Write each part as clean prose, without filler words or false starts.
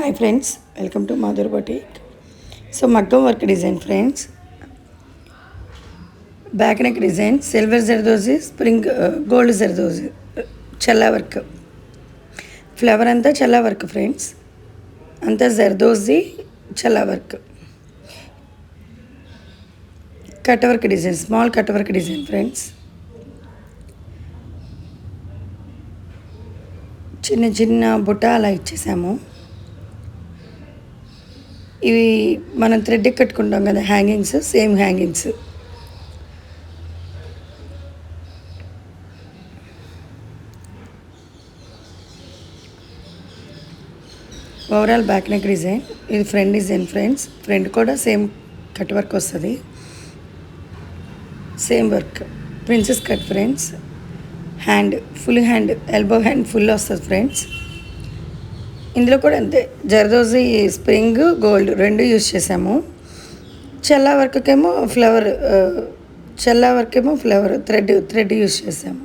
Hi friends, welcome to Madhur Boutique. So Maggam work design friends. Back neck design, silver zardozi, spring gold zardozi, challa work. Flower anta challa work friends. Anta zardozi challa work. Cut work design, small cut work design friends. చిన్న చిన్న బుట్ట అలా ఇచ్చేసాము. ఇవి మనం thread కట్టుకుంటాం కదా hangings, same hangings. Overall back neck design, ఇది front design friends. Front కూడా సేమ్ కట్ వర్క్ వస్తుంది, same work. Princess cut friends. Hand full hand, elbow hand full వస్తుంది ఫ్రెండ్స్. ఇందులో కూడా అంతే, జర్దోజీ స్ప్రింగ్ గోల్డ్ రెండు యూజ్ చేసాము. చల్లా వర్క్కేమో ఫ్లవర్, చల్లా వర్కేమో ఫ్లవర్ థ్రెడ్ యూజ్ చేసాము.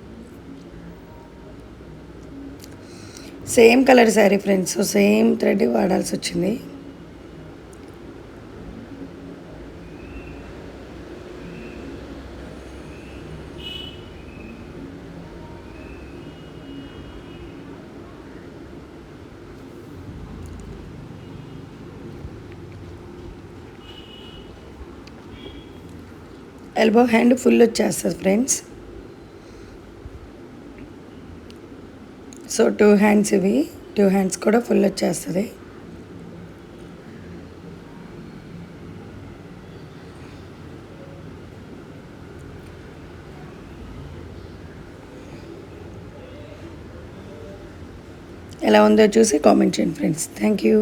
Same colour sari friends, so same thread వాడాల్సి వచ్చింది. ఎల్బో హ్యాండ్ ఫుల్ వచ్చేస్తుంది ఫ్రెండ్స్. సో 2 హ్యాండ్స్, ఇవి 2 హ్యాండ్స్ కూడా ఫుల్ వచ్చేస్తుంది. ఎలా ఉందో చూసి కామెంట్ చేయండి ఫ్రెండ్స్. Thank you.